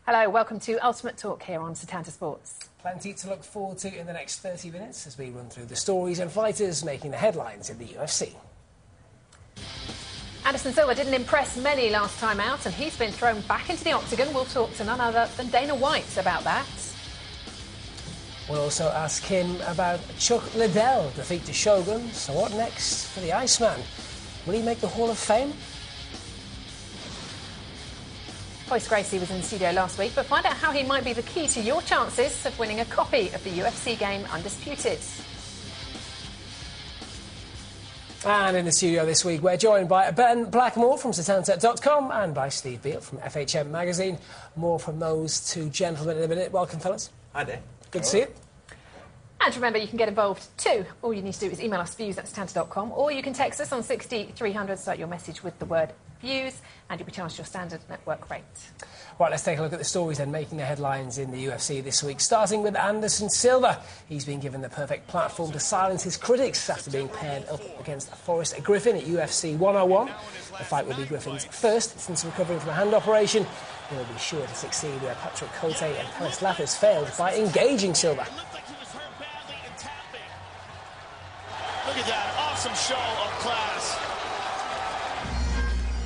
Hello, welcome to Ultimate Talk here on Setanta Sports. Plenty to look forward to in the next 30 minutes as we run through the stories and fighters making the headlines in the UFC. Anderson Silva didn't impress many last time out, and he's been thrown back into the octagon. We'll talk to none other than Dana White about that. We'll also ask him about Chuck Liddell defeat to Shogun. So what next for the Iceman? Will he make the Hall of Fame? Royce Gracie was in the studio last week, but find out how he might be the key to your chances of winning a copy of the UFC game Undisputed. And in the studio this week, we're joined by Ben Blackmore from Setanta.com and by Steve Beale from FHM Magazine. More from those two gentlemen in a minute. Welcome, fellas. Hi there. Good to see you. And remember, you can get involved too. All you need to do is email us views@setanta.com, or you can text us on 60300, start your message with the word views, and you'll be charged your standard network rate. Right, let's take a look at the stories then making the headlines in the UFC this week, starting with Anderson Silva. He's been given the perfect platform to silence his critics after being paired up against Forrest Griffin at UFC 101. The fight will be Griffin's first since recovering from a hand operation. He'll be sure to succeed where Patrick Cote and Paris Lathis failed by engaging Silva. Look at that, awesome show of class.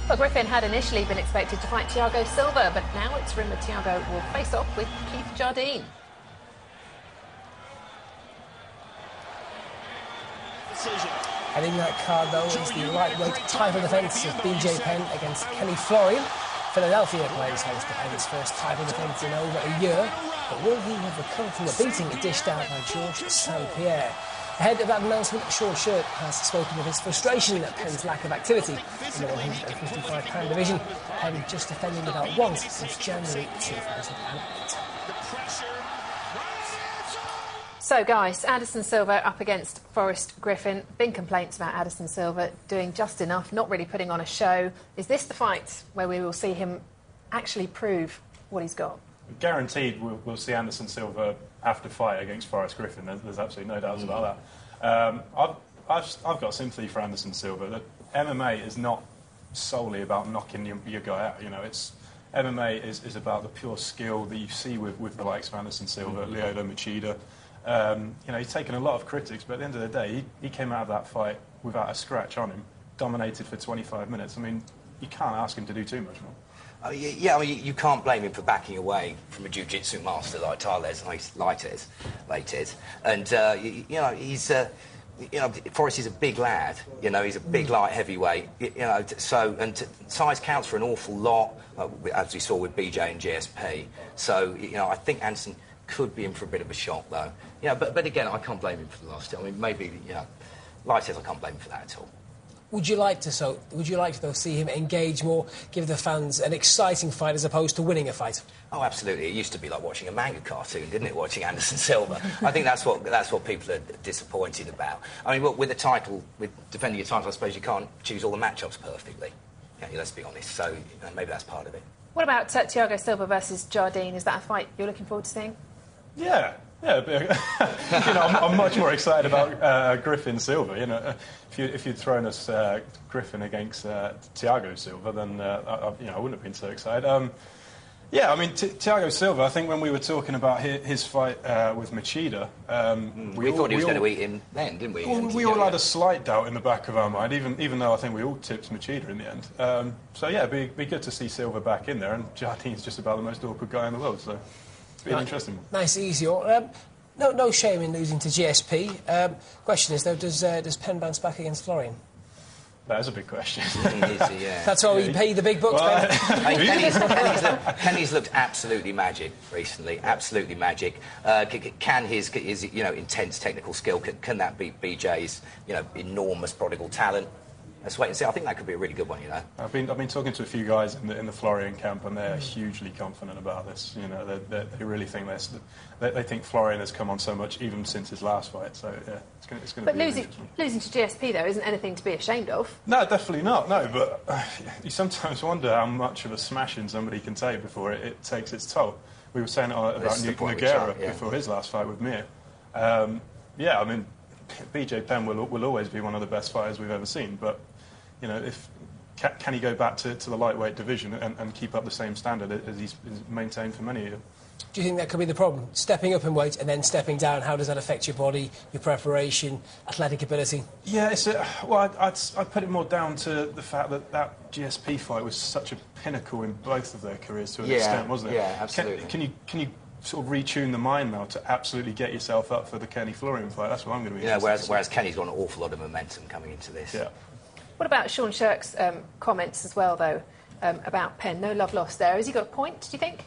Well, Griffin had initially been expected to fight Thiago Silva, but now it's rumoured Thiago will face off with Keith Jardine. Heading that card, though, is the lightweight title defence of BJ Penn against Kenny Florian. Philadelphia plays host to Penn's first title defence in over a year, but will he have recovered from the beating dished out by Georges St-Pierre? Ahead of that announcement, Sean Sherk has spoken of his frustration at Penn's lack of activity in the 155-pound division. Penn just defending the belt once since January 2008. So, guys, Anderson Silva up against Forrest Griffin. Big complaints about Anderson Silva doing just enough, not really putting on a show. Is this the fight where we will see him actually prove what he's got? Guaranteed we'll see Anderson Silva have to fight against Forrest Griffin. There's absolutely no doubts about that. I've got sympathy for Anderson Silva. That MMA is not solely about knocking your guy out. You know, MMA is about the pure skill that you see with the likes of Anderson Silva, Lyoto Machida. You know, he's taken a lot of critics, but at the end of the day, he came out of that fight without a scratch on him, dominated for 25 minutes. I mean, you can't ask him to do too much more. Yeah, I mean, you can't blame him for backing away from a jiu-jitsu master like Thales Leites. And, you know, he's... you know, Forrest is a big lad. You know, he's a big light heavyweight. You know, so size counts for an awful lot, as we saw with BJ and GSP. So you know, I think Anderson could be in for a bit of a shock, though. Yeah, but again, I can't blame him for the last. I mean, maybe like I said, I can't blame him for that at all. Would you like to though see him engage more, give the fans an exciting fight as opposed to winning a fight? Oh, absolutely. It used to be like watching a manga cartoon, didn't it? Watching Anderson Silva. I think that's what people are disappointed about. I mean, with the title, with defending your title, I suppose you can't choose all the matchups perfectly. Yeah, let's be honest. So maybe that's part of it. What about Thiago Silva versus Jardine? Is that a fight you're looking forward to seeing? Yeah, but, you know, I'm much more excited about Griffin Silva. You know, if you'd thrown us Griffin against Thiago Silva, then I wouldn't have been so excited. Yeah, I mean, Thiago Silva, I think when we were talking about his fight with Machida... we thought he was going to eat him then, didn't we? We all had a slight doubt in the back of our mind, even though I think we all tipped Machida in the end. So, yeah, it'd be good to see Silva back in there, and Jardine's just about the most awkward guy in the world, so it's been interesting. Nice, easy. No shame in losing to GSP. Question is, though, does Penn bounce back against Florian? That is a big question. Yeah. That's why we pay the big bucks, Ben. Kenny's looked absolutely magic recently. Absolutely magic. Can his intense technical skill, can that beat BJ's enormous prodigal talent? Let's wait and see. I think that could be a really good one, you know. I've been talking to a few guys in the Florian camp, and they're hugely confident about this. You know, they really think this. They think Florian has come on so much even since his last fight. So yeah, it's going to be. But losing to GSP though isn't anything to be ashamed of. No, definitely not. No, but you sometimes wonder how much of a smashing somebody can take before it takes its toll. We were saying about Nogueira before his last fight with Mir. Yeah, I mean, BJ Penn will always be one of the best fighters we've ever seen, but you know, if can he go back to the lightweight division and keep up the same standard as he's maintained for many years? Do you think that could be the problem? Stepping up in weight and then stepping down, how does that affect your body, your preparation, athletic ability? Yeah, I'd put it more down to the fact that GSP fight was such a pinnacle in both of their careers to an extent, wasn't it? Yeah, absolutely. Can you sort of retune the mind now to absolutely get yourself up for the Kenny Florian fight? That's what I'm going to be interested whereas Kenny's got an awful lot of momentum coming into this. Yeah. What about Sean Shirk's comments as well, though, about Penn? No love lost there. Has he got a point, do you think?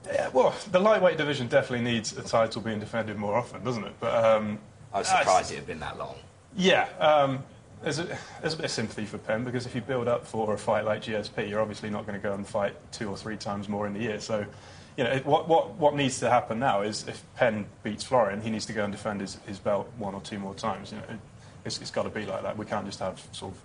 Yeah, well, the lightweight division definitely needs a title being defended more often, doesn't it? But I was surprised it had been that long. Yeah, there's a bit of sympathy for Penn, because if you build up for a fight like GSP, you're obviously not going to go and fight 2 or 3 times more in the year. So, you know, what needs to happen now is if Penn beats Florian, he needs to go and defend his belt 1 or 2 more times. You know, it's got to be like that. We can't just have sort of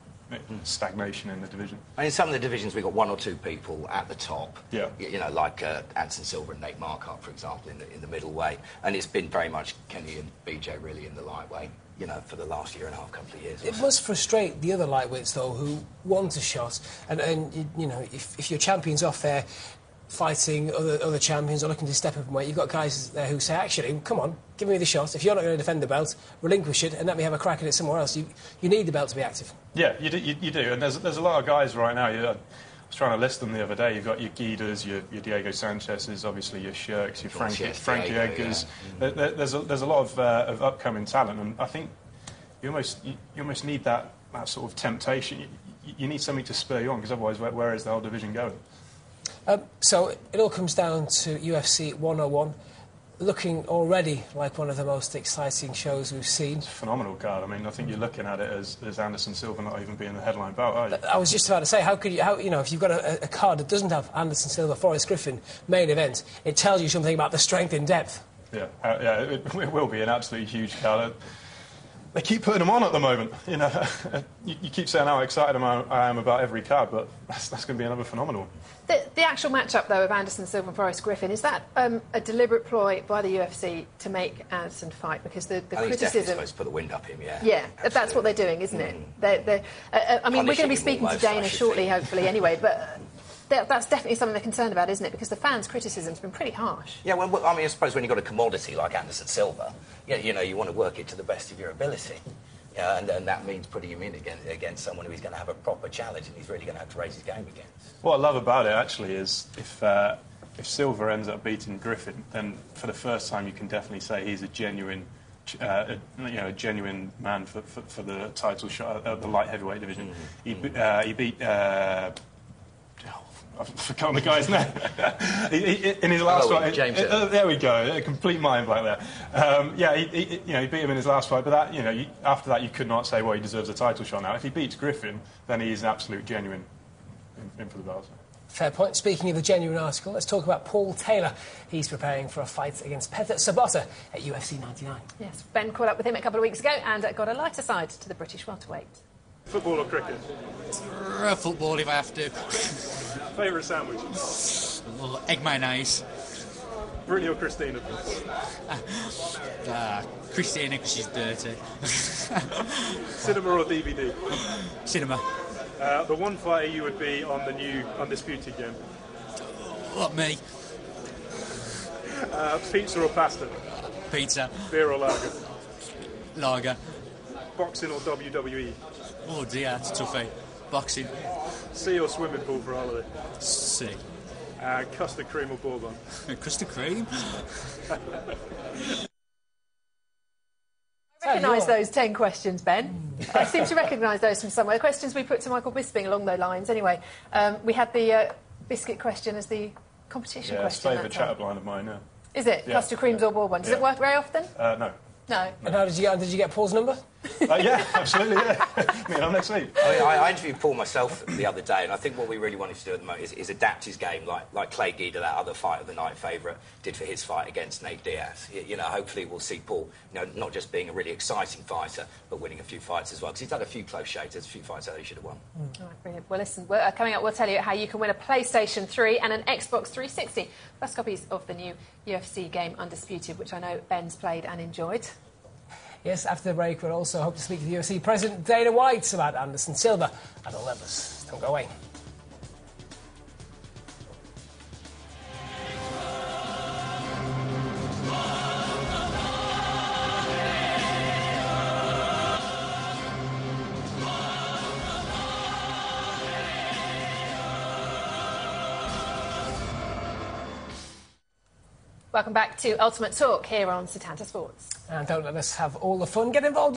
stagnation in the division. I mean, in some of the divisions we've got 1 or 2 people at the top. Yeah. You know, like Anderson Silva and Nate Marquardt, for example, in the middleweight, and it's been very much Kenny and BJ really in the lightweight. You know, for the last year and a half, couple of years. It must frustrate the other lightweights though, who want a shot, and you know, if your champion's off there fighting other champions or looking to step up in weight, you've got guys there who say, actually, come on, give me the shot. If you're not going to defend the belt, relinquish it and let me have a crack at it somewhere else. You need the belt to be active. Yeah, you do. And there's a lot of guys right now. I was trying to list them the other day. You've got your Guidas, your Diego Sanchez's, obviously your Shirks, your Frankie Edgars. Yeah. There's a lot of upcoming talent, and I think you almost need that sort of temptation. You need something to spur you on, because otherwise, where is the whole division going? So it all comes down to UFC 101, looking already like one of the most exciting shows we've seen. It's a phenomenal card. I mean, I think you're looking at it as Anderson Silva not even being the headline bout, are you? I was just about to say, if you've got a card that doesn't have Anderson Silva, Forrest Griffin, main event, it tells you something about the strength in depth. Yeah, it will be an absolutely huge card. They keep putting them on at the moment. You know, you keep saying how excited I am about every card, but that's going to be another phenomenal one. The actual matchup, though, of Anderson Silva and Forrest Griffin, is that a deliberate ploy by the UFC to make Anderson fight? Because the criticism... supposed to put the wind up him, yeah. Yeah, absolutely. That's what they're doing, isn't it? I mean, we're going to be speaking to Dana shortly, hopefully, anyway, but... That's definitely something they're concerned about, isn't it? Because the fans' criticism's been pretty harsh. Yeah, well, I mean, I suppose when you've got a commodity like Anderson Silva, you know, you want to work it to the best of your ability. Yeah, and that means putting him in against someone who he's going to have a proper challenge and he's really going to have to raise his game against. What I love about it, actually, is if Silva ends up beating Griffin, then for the first time you can definitely say he's a genuine... a genuine man for the title shot at the light heavyweight division. Mm-hmm. He beat... I've forgotten the guy's name. In his last fight, James. There we go. A complete mind blank there. He beat him in his last fight, but after that, you could not say, well, he deserves a title shot now. If he beats Griffin, then he's an absolute genuine in for the belt. Fair point. Speaking of the genuine article, let's talk about Paul Taylor. He's preparing for a fight against Peter Sabota at UFC 99. Yes, Ben caught up with him a couple of weeks ago and got a lighter side to the British welterweight. Football or cricket? Football if I have to. Favourite sandwich? Well, egg mayonnaise. Britney or Christina? Christina, because she's dirty. Cinema or DVD? Cinema. The one fighter you would be on the new Undisputed game? What, me? Pizza or pasta? Pizza. Beer or lager? Lager. Boxing or WWE? Oh dear, it's a toughie. Boxing. Sea or swimming pool for a holiday? Sea. Custard cream or bourbon? Custard cream? I recognise those 10 questions, Ben. I seem to recognise those from somewhere. The questions we put to Michael Bisping along those lines. Anyway, we had the biscuit question as the competition question. Yeah, it's a favourite chat line of mine, yeah. Is it? Yeah. Custard creams or bourbon? Does it work very often? No. No. And how did you get Paul's number? Yeah, absolutely, yeah. Me and I'm next week. I interviewed Paul myself the other day, and I think what we really wanted to do at the moment is adapt his game like Clay Guida, that other fight of the night favourite, did for his fight against Nate Diaz. You know, hopefully we'll see Paul, you know, not just being a really exciting fighter, but winning a few fights as well, because he's had a few close shaves, there's a few fights that he should have won. All right, brilliant. Well, listen, coming up, we'll tell you how you can win a PlayStation 3 and an Xbox 360. First copies of the new UFC game Undisputed, which I know Ben's played and enjoyed. Yes, after the break, we'll also hope to speak to the UFC President Dana White about Anderson Silva and all others. Don't go away. Welcome back to Ultimate Talk here on Setanta Sports. And don't let us have all the fun. Get involved.